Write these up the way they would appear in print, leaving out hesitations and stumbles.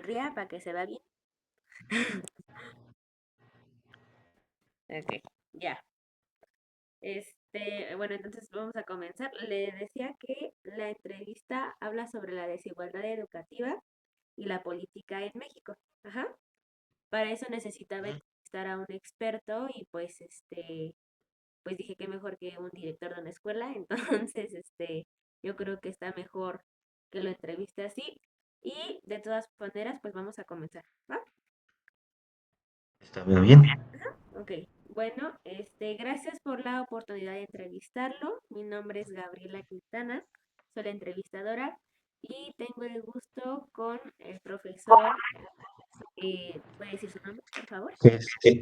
sonría para que se vea bien. Ok, ya. Bueno, entonces vamos a comenzar. Le decía que la entrevista habla sobre la desigualdad educativa y la política en México. Ajá. Para eso necesitaba entrevistar a un experto y pues dije que mejor que un director de una escuela. Entonces, yo creo que está mejor que lo entreviste así. Y de todas maneras, pues vamos a comenzar, ¿va? Está muy bien. Ok, bueno, gracias por la oportunidad de entrevistarlo. Mi nombre es Gabriela Quintana, soy la entrevistadora y tengo el gusto con el profesor. ¿Puede decir su nombre, por favor?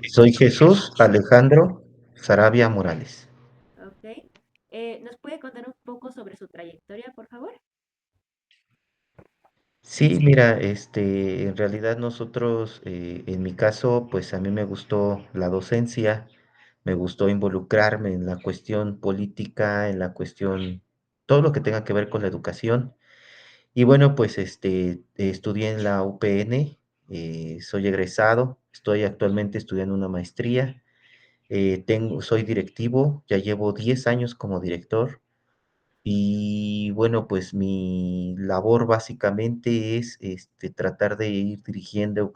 Soy Jesús Alejandro Sarabia Morales. Ok. ¿Nos puede contar un poco sobre su trayectoria, por favor? Sí, mira, en realidad nosotros, en mi caso, pues a mí me gustó la docencia, me gustó involucrarme en la cuestión política, en la cuestión, todo lo que tenga que ver con la educación. Y bueno, pues estudié en la UPN, soy egresado, estoy actualmente estudiando una maestría, soy directivo, ya llevo 10 años como director. Y bueno, pues mi labor básicamente es tratar de ir dirigiendo,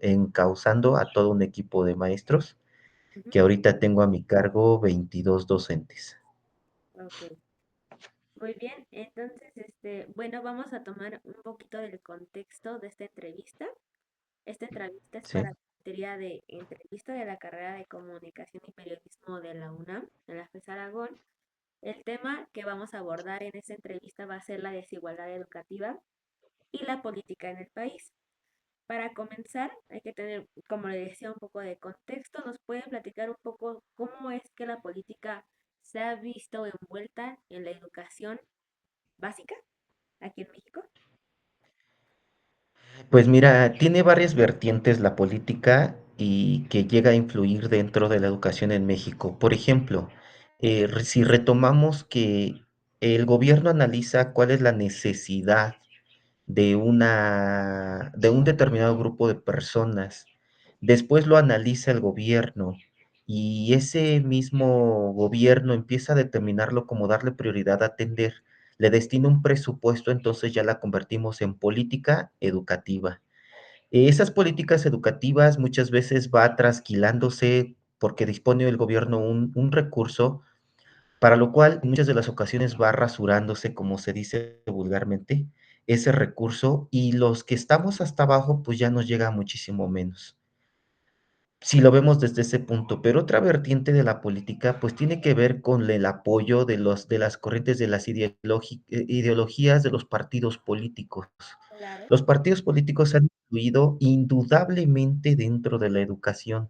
encauzando a todo un equipo de maestros, Ujú. que ahorita tengo a mi cargo 22 docentes. Ok, muy bien. Entonces, bueno, vamos a tomar un poquito del contexto de esta entrevista. Esta entrevista es ¿Sí? para la materia de entrevista de la carrera de Comunicación y Periodismo de la UNAM, en la FES Aragón. El tema que vamos a abordar en esta entrevista va a ser la desigualdad educativa y la política en el país. Para comenzar, hay que tener, como le decía, un poco de contexto. ¿Nos pueden platicar un poco cómo es que la política se ha visto envuelta en la educación básica aquí en México? Pues mira, tiene varias vertientes la política y que llega a influir dentro de la educación en México. Por ejemplo, si retomamos que el gobierno analiza cuál es la necesidad de un determinado grupo de personas. Después lo analiza el gobierno y ese mismo gobierno empieza a determinarlo como darle prioridad a atender. Le destina un presupuesto, entonces ya la convertimos en política educativa. Esas políticas educativas muchas veces va trasquilándose porque dispone el gobierno un recurso para lo cual en muchas de las ocasiones va rasurándose, como se dice vulgarmente, ese recurso y los que estamos hasta abajo, pues ya nos llega muchísimo menos. Si lo vemos desde ese punto, pero otra vertiente de la política, pues tiene que ver con el apoyo de las corrientes de las ideologías de los partidos políticos. Claro. Los partidos políticos han influido indudablemente dentro de la educación.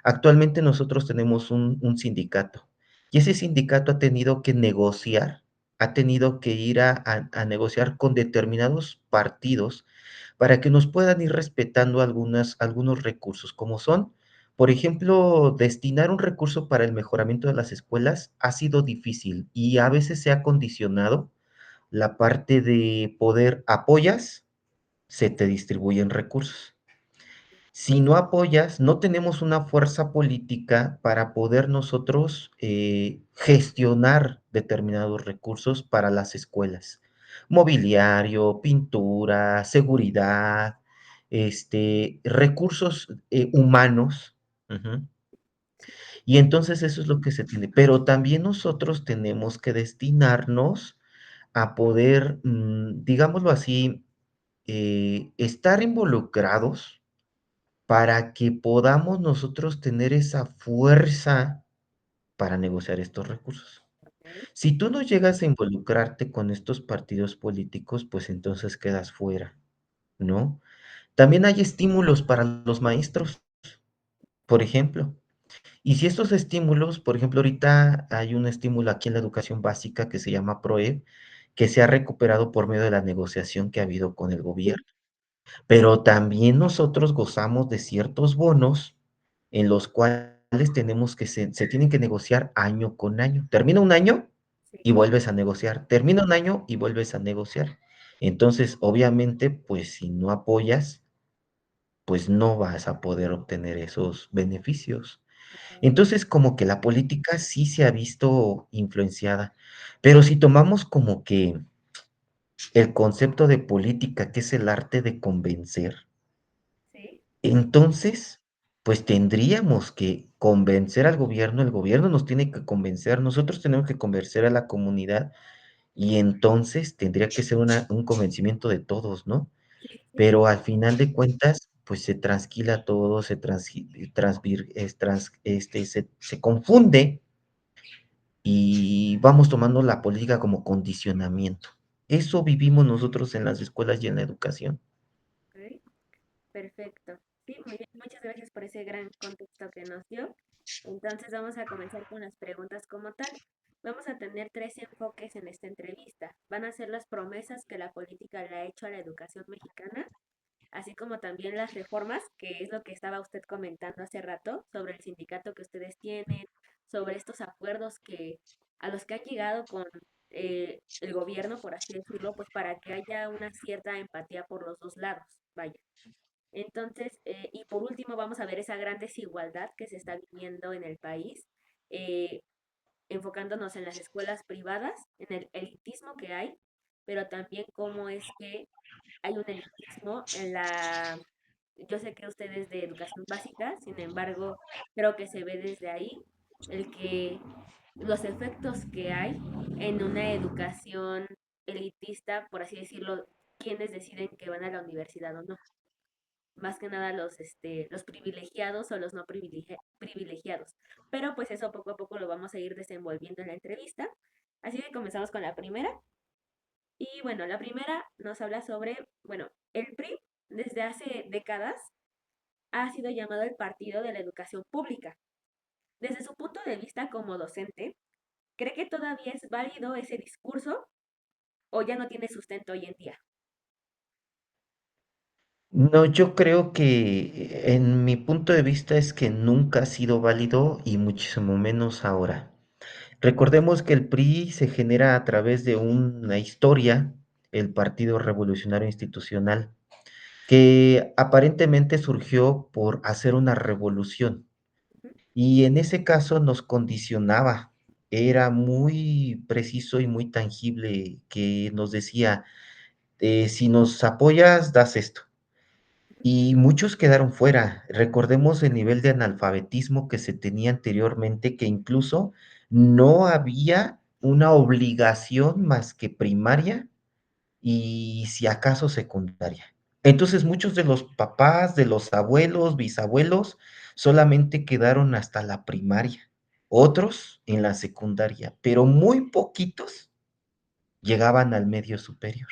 Actualmente nosotros tenemos un sindicato y ese sindicato ha tenido que negociar, ha tenido que ir a negociar con determinados partidos para que nos puedan ir respetando algunos recursos, como son, por ejemplo, destinar un recurso para el mejoramiento de las escuelas ha sido difícil y a veces se ha condicionado la parte de poder apoyas, se te distribuyen recursos. Si no apoyas, no tenemos una fuerza política para poder nosotros gestionar determinados recursos para las escuelas. Mobiliario, pintura, seguridad, recursos humanos. Ujú. Y entonces eso es lo que se tiene. Pero también nosotros tenemos que destinarnos a poder, digámoslo así, estar involucrados para que podamos nosotros tener esa fuerza para negociar estos recursos. Ok. Si tú no llegas a involucrarte con estos partidos políticos, pues entonces quedas fuera, ¿no? También hay estímulos para los maestros, por ejemplo. Y si estos estímulos, por ejemplo, ahorita hay un estímulo aquí en la educación básica que se llama PROEB, que se ha recuperado por medio de la negociación que ha habido con el gobierno. Pero también nosotros gozamos de ciertos bonos en los cuales tenemos que se tienen que negociar año con año. Termina un año Sí. y vuelves a negociar. Termina un año y vuelves a negociar. Entonces, obviamente, pues si no apoyas, pues no vas a poder obtener esos beneficios. Ok. Entonces, como que la política sí se ha visto influenciada, pero si tomamos como que el concepto de política, que es el arte de convencer, Sí, entonces, pues tendríamos que convencer al gobierno, el gobierno nos tiene que convencer, nosotros tenemos que convencer a la comunidad y entonces tendría que ser un convencimiento de todos, ¿no? sí, sí, Pero al final de cuentas, pues se transquila todo, se confunde y vamos tomando la política como condicionamiento. Eso vivimos nosotros en las escuelas y en la educación. ok, perfecto. Sí, muy bien. Muchas gracias por ese gran contexto que nos dio. Entonces vamos a comenzar con las preguntas como tal. Vamos a tener tres enfoques en esta entrevista. Van a ser las promesas que la política le ha hecho a la educación mexicana, así como también las reformas, que es lo que estaba usted comentando hace rato sobre el sindicato que ustedes tienen, sobre estos acuerdos que a los que han llegado con el gobierno, por así decirlo, pues para que haya una cierta empatía por los dos lados, vaya. Entonces, y por último, vamos a ver esa gran desigualdad que se está viviendo en el país, eh, enfocándonos en las escuelas privadas, en el elitismo que hay, pero también cómo es que hay un elitismo en la... Yo sé que usted es de educación básica, sin embargo, creo que se ve desde ahí el que los efectos que hay en una educación elitista, por así decirlo, quienes deciden que van a la universidad o no. Más que nada los privilegiados o los no privilegiados. Pero pues eso poco a poco lo vamos a ir desenvolviendo en la entrevista. Así que comenzamos con la primera. Y bueno, la primera nos habla sobre, bueno, el PRI desde hace décadas ha sido llamado el Partido de la Educación Pública. Desde su punto de vista como docente, ¿cree que todavía es válido ese discurso o ya no tiene sustento hoy en día? No, yo creo que en mi punto de vista es que nunca ha sido válido y muchísimo menos ahora. Recordemos que el PRI se genera a través de una historia, el Partido Revolucionario Institucional, que aparentemente surgió por hacer una revolución Ujú, y en ese caso nos condicionaba. Era muy preciso y muy tangible que nos decía, si nos apoyas, das esto. ujú, Y muchos quedaron fuera. Recordemos el nivel de analfabetismo que se tenía anteriormente, que incluso no había una obligación más que primaria y si acaso secundaria. Entonces muchos de los papás, de los abuelos, bisabuelos, solamente quedaron hasta la primaria, otros en la secundaria, pero muy poquitos llegaban al medio superior.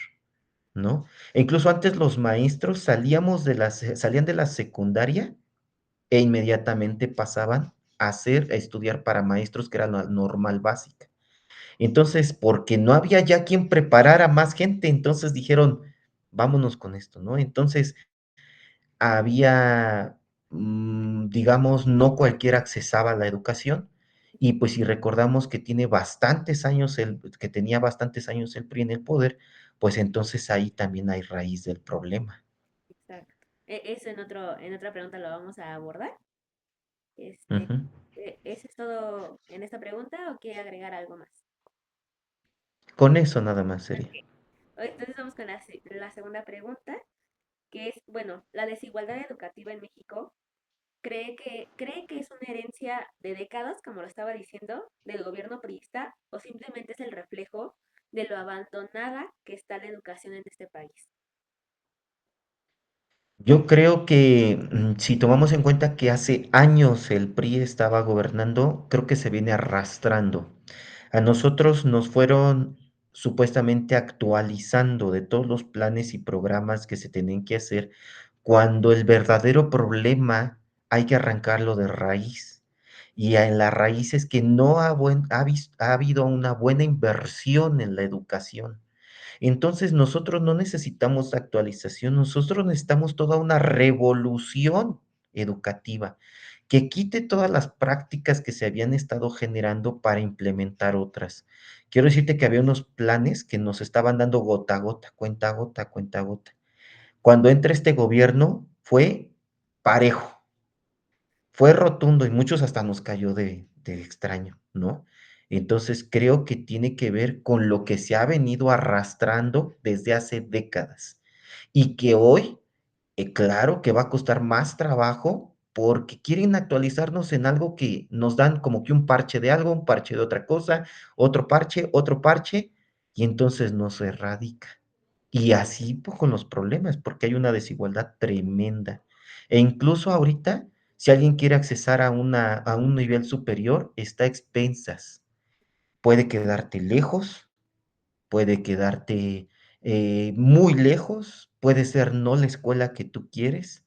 ¿No? E incluso antes los maestros salían de la secundaria e inmediatamente pasaban a estudiar para maestros, que era la normal básica. Entonces, porque no había ya quien preparara más gente, entonces dijeron, vámonos con esto, ¿no? Entonces, había, digamos, no cualquiera accesaba a la educación. Y pues si recordamos que que tenía bastantes años el PRI en el poder, pues entonces ahí también hay raíz del problema. exacto. Eso en otra pregunta lo vamos a abordar. Este, Ujú. ¿Eso es todo en esta pregunta o quiere agregar algo más? Con eso nada más sería. Ok. Entonces vamos con la segunda pregunta, que es, bueno, la desigualdad educativa en México, cree que es una herencia de décadas, como lo estaba diciendo, del gobierno priista, o simplemente es el reflejo de lo abandonada que está la educación en este país? Yo creo que si tomamos en cuenta que hace años el PRI estaba gobernando, creo que se viene arrastrando. A nosotros nos fueron supuestamente actualizando de todos los planes y programas que se tenían que hacer, cuando el verdadero problema hay que arrancarlo de raíz. Y en la raíz es que no ha habido una buena inversión en la educación. Entonces nosotros no necesitamos actualización, nosotros necesitamos toda una revolución educativa que quite todas las prácticas que se habían estado generando para implementar otras. Quiero decirte que había unos planes que nos estaban dando gota a gota, cuenta a gota, cuenta a gota. Cuando entra este gobierno fue parejo. Fue rotundo y muchos hasta nos cayó de extraño, ¿no? Entonces, creo que tiene que ver con lo que se ha venido arrastrando desde hace décadas y que hoy, claro que va a costar más trabajo porque quieren actualizarnos en algo que nos dan como que un parche de algo, un parche de otra cosa, otro parche, y entonces no se erradica. Y así pues, con los problemas, porque hay una desigualdad tremenda. E incluso ahorita, si alguien quiere accesar a un nivel superior, está a expensas. Puede quedarte lejos, puede quedarte muy lejos, puede ser no la escuela que tú quieres,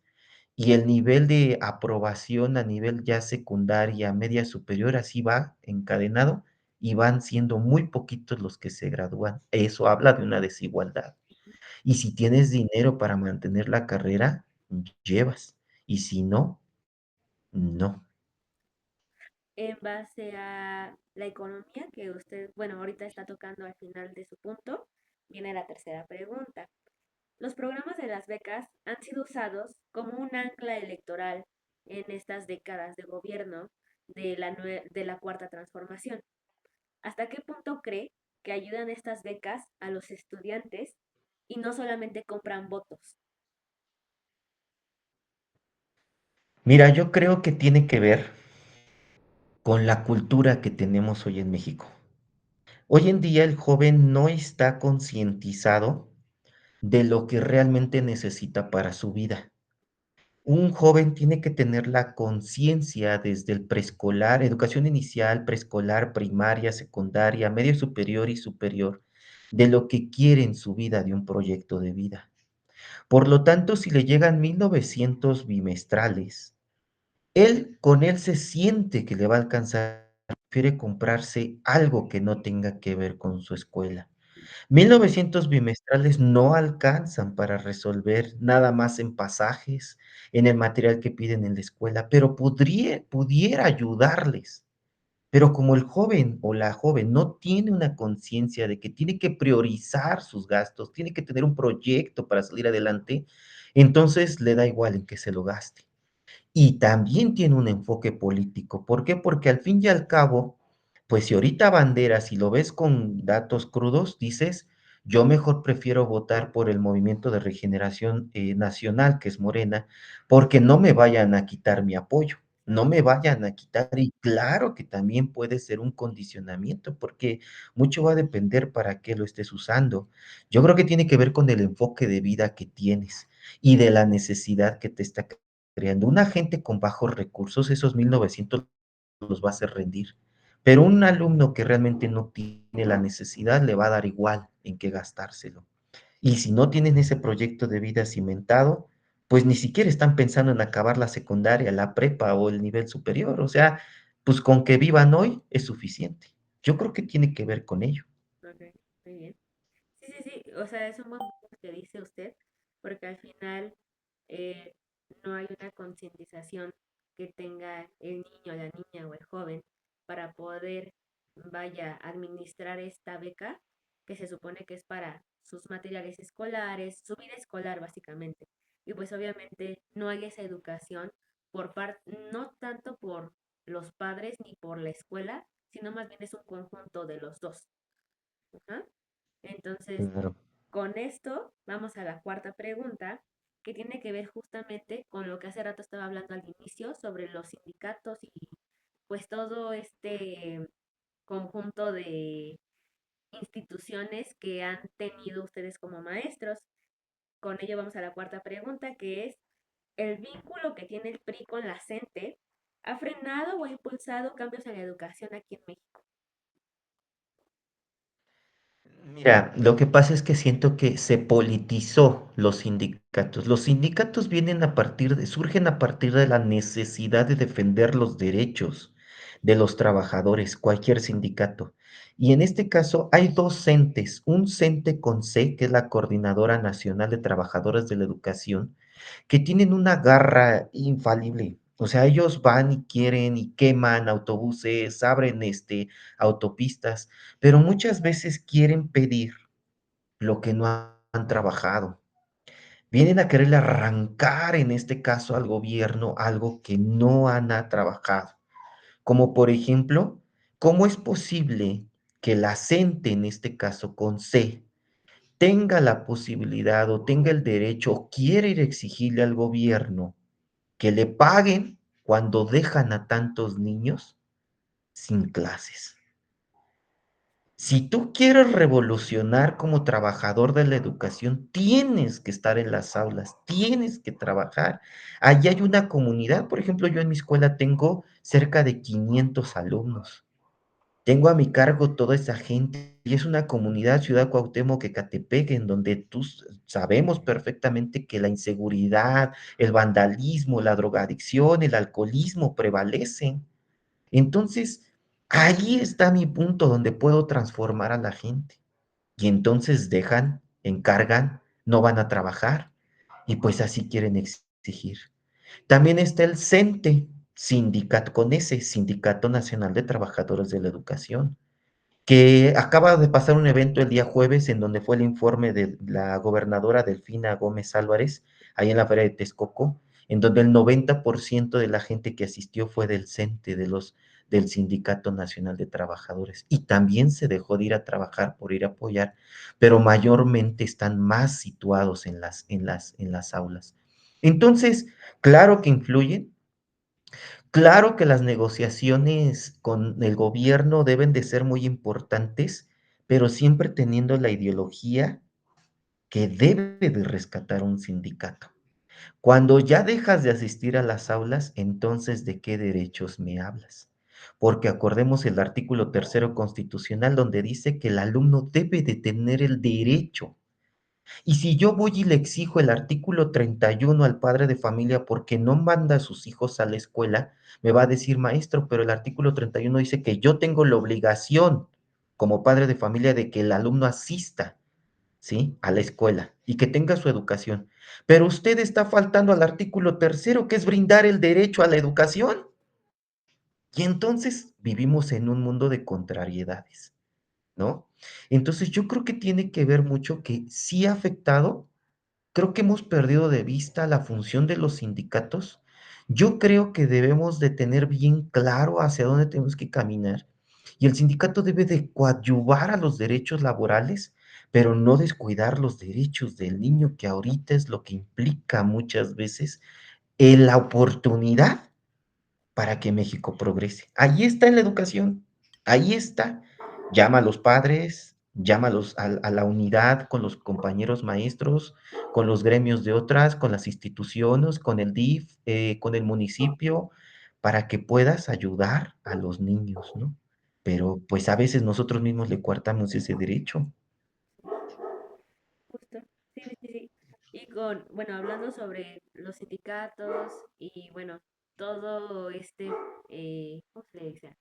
y el nivel de aprobación a nivel ya secundaria, media superior, así va encadenado, y van siendo muy poquitos los que se gradúan. Eso habla de una desigualdad. Y si tienes dinero para mantener la carrera, llevas, y si no, no. En base a la economía que usted, bueno, ahorita está tocando al final de su punto, viene la tercera pregunta. Los programas de las becas han sido usados como un ancla electoral en estas décadas de gobierno de la cuarta transformación. ¿Hasta qué punto cree que ayudan estas becas a los estudiantes y no solamente compran votos? Mira, yo creo que tiene que ver con la cultura que tenemos hoy en México. Hoy en día el joven no está concientizado de lo que realmente necesita para su vida. Un joven tiene que tener la conciencia desde el preescolar, educación inicial, preescolar, primaria, secundaria, medio superior y superior, de lo que quiere en su vida, de un proyecto de vida. Por lo tanto, si le llegan 1900 bimestrales, con él se siente que le va a alcanzar, prefiere comprarse algo que no tenga que ver con su escuela. 1900 bimestrales no alcanzan para resolver nada más en pasajes, en el material que piden en la escuela, pero pudiera ayudarles. Pero como el joven o la joven no tiene una conciencia de que tiene que priorizar sus gastos, tiene que tener un proyecto para salir adelante, entonces le da igual en qué se lo gaste. Y también tiene un enfoque político. ¿Por qué? Porque al fin y al cabo, pues si ahorita banderas, si lo ves con datos crudos, dices, yo mejor prefiero votar por el Movimiento de Regeneración Nacional, que es Morena, porque no me vayan a quitar mi apoyo, no me vayan a quitar. Y claro que también puede ser un condicionamiento, porque mucho va a depender para qué lo estés usando. Yo creo que tiene que ver con el enfoque de vida que tienes y de la necesidad que te está creando. Una gente con bajos recursos, esos 1900 los va a hacer rendir. Pero un alumno que realmente no tiene la necesidad le va a dar igual en qué gastárselo. Y si no tienen ese proyecto de vida cimentado, pues ni siquiera están pensando en acabar la secundaria, la prepa o el nivel superior. O sea, pues con que vivan hoy es suficiente. Yo creo que tiene que ver con ello. Ok, muy bien. Sí, sí, sí, o sea, es un buen punto que dice usted, porque al final eh, no hay una concientización que tenga el niño, la niña o el joven para poder, vaya, administrar esta beca que se supone que es para sus materiales escolares, su vida escolar básicamente. Y pues obviamente no hay esa educación por parte, no tanto por los padres ni por la escuela, sino más bien es un conjunto de los dos. Ajá. Entonces, Claro. con esto vamos a la cuarta pregunta, que tiene que ver justamente con lo que hace rato estaba hablando al inicio sobre los sindicatos y pues todo este conjunto de instituciones que han tenido ustedes como maestros. Con ello vamos a la cuarta pregunta, que es, ¿el vínculo que tiene el PRI con la CENTE ha frenado o ha impulsado cambios en la educación aquí en México? Mira, lo que pasa es que siento que se politizó los sindicatos. Los sindicatos surgen a partir de la necesidad de defender los derechos de los trabajadores, cualquier sindicato. Y en este caso hay dos entes, un CENTE con C, que es la Coordinadora Nacional de Trabajadores de la Educación, que tienen una garra infalible. O sea, ellos van y quieren y queman autobuses, abren autopistas, pero muchas veces quieren pedir lo que no han trabajado. Vienen a quererle arrancar, en este caso al gobierno, algo que no han trabajado. Como por ejemplo, ¿cómo es posible que la CENTE, en este caso con C, tenga la posibilidad o tenga el derecho o quiere ir a exigirle al gobierno que le paguen cuando dejan a tantos niños sin clases? Si tú quieres revolucionar como trabajador de la educación, tienes que estar en las aulas, tienes que trabajar. Allí hay una comunidad, por ejemplo, yo en mi escuela tengo cerca de 500 alumnos. Tengo a mi cargo toda esa gente y es una comunidad, Ciudad Cuauhtémoc, Ecatepec, en donde sabemos perfectamente que la inseguridad, el vandalismo, la drogadicción, el alcoholismo prevalecen. Entonces, ahí está mi punto donde puedo transformar a la gente. Y entonces dejan, encargan, no van a trabajar y pues así quieren exigir. También está el CENTE, sindicato con ese, Sindicato Nacional de Trabajadores de la Educación, que acaba de pasar un evento el día jueves en donde fue el informe de la gobernadora Delfina Gómez Álvarez, ahí en la feria de Texcoco, en donde el 90% de la gente que asistió fue del CENTE, del Sindicato Nacional de Trabajadores, y también se dejó de ir a trabajar por ir a apoyar, pero mayormente están más situados en las aulas. Entonces, claro que influyen. Claro que las negociaciones con el gobierno deben de ser muy importantes, pero siempre teniendo la ideología que debe de rescatar un sindicato. Cuando ya dejas de asistir a las aulas, entonces ¿de qué derechos me hablas? Porque acordemos el artículo tercero constitucional donde dice que el alumno debe de tener el derecho. Y si yo voy y le exijo el artículo 31 al padre de familia porque no manda a sus hijos a la escuela, me va a decir, maestro, pero el artículo 31 dice que yo tengo la obligación como padre de familia de que el alumno asista, ¿sí? A la escuela y que tenga su educación. Pero usted está faltando al artículo tercero, que es brindar el derecho a la educación. Y entonces vivimos en un mundo de contrariedades, ¿no? Entonces yo creo que tiene que ver mucho que sí ha afectado. Creo que hemos perdido de vista la función de los sindicatos. Yo creo que debemos de tener bien claro hacia dónde tenemos que caminar y el sindicato debe de coadyuvar a los derechos laborales, pero no descuidar los derechos del niño, que ahorita es lo que implica muchas veces la oportunidad para que México progrese. Ahí está en la educación, ahí está. Llama a los padres, llámalos a la unidad con los compañeros maestros, con los gremios de otras, con las instituciones, con el DIF, con el municipio, para que puedas ayudar a los niños, ¿no? Pero pues a veces nosotros mismos le coartamos ese derecho. Justo. Sí, sí, sí, sí. Y con, bueno, hablando sobre los sindicatos y bueno, todo este, ¿cómo se le dice?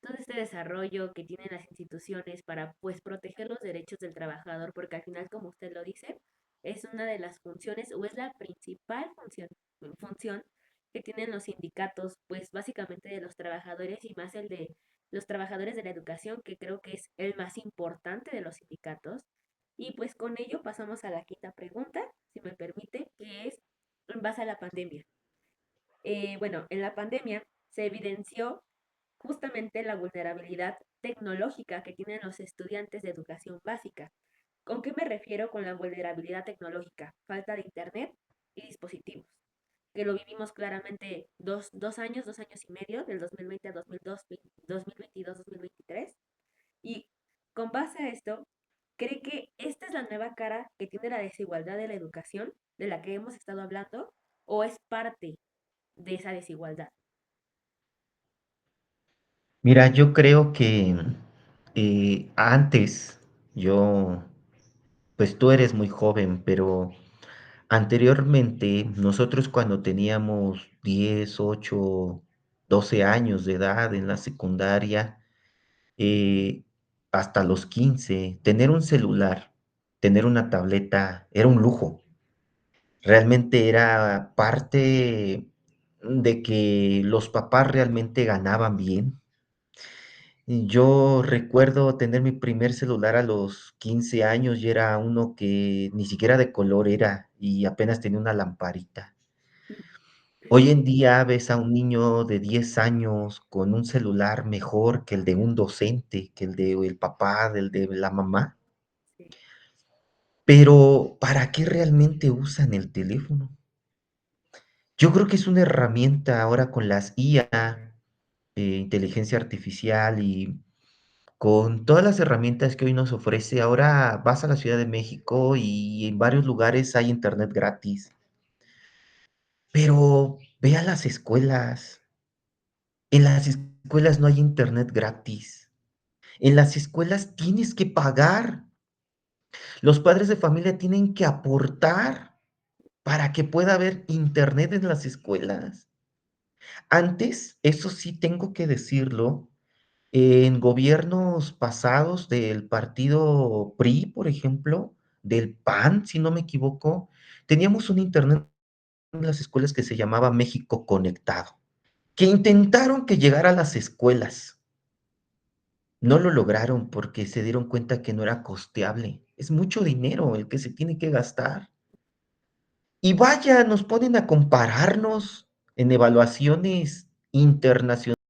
Todo este desarrollo que tienen las instituciones para pues proteger los derechos del trabajador, porque al final, como usted lo dice, es una de las funciones o es la principal función que tienen los sindicatos, pues básicamente de los trabajadores y más el de los trabajadores de la educación, que creo que es el más importante de los sindicatos. Y pues con ello pasamos a la quinta pregunta, si me permite, que es en base a la pandemia. Bueno, en la pandemia se evidenció justamente la vulnerabilidad tecnológica que tienen los estudiantes de educación básica. ¿Con qué me refiero con la vulnerabilidad tecnológica? Falta de internet y dispositivos, que lo vivimos claramente dos años y medio, del 2020 a 2022-2023. Y con base a esto, ¿cree que esta es la nueva cara que tiene la desigualdad de la educación de la que hemos estado hablando o es parte de esa desigualdad? Mira, yo creo que antes, yo, pues tú eres muy joven, pero anteriormente, nosotros cuando teníamos 10, 8, 12 años de edad en la secundaria, eh, hasta los 15, tener un celular, tener una tableta, era un lujo. Realmente era parte de que los papás realmente ganaban bien. Yo recuerdo tener mi primer celular a los 15 años y era uno que ni siquiera de color era y apenas tenía una lamparita. Hoy en día ves a un niño de 10 años con un celular mejor que el de un docente, que el de el papá, del de la mamá. Sí, Pero, ¿para qué realmente usan el teléfono? Yo creo que es una herramienta ahora con las IA, inteligencia artificial y con todas las herramientas que hoy nos ofrece. Ahora vas a la Ciudad de México y en varios lugares hay internet gratis. Pero ve a las escuelas. En las escuelas no hay internet gratis. En las escuelas tienes que pagar. Los padres de familia tienen que aportar para que pueda haber internet en las escuelas. Antes, eso sí tengo que decirlo, en gobiernos pasados del partido PRI, por ejemplo, del PAN, si no me equivoco, teníamos un internet en las escuelas que se llamaba México Conectado, que intentaron que llegara a las escuelas. No lo lograron porque se dieron cuenta que no era costeable. Es mucho dinero el que se tiene que gastar. Y vaya, nos ponen a compararnos en evaluaciones internacionales.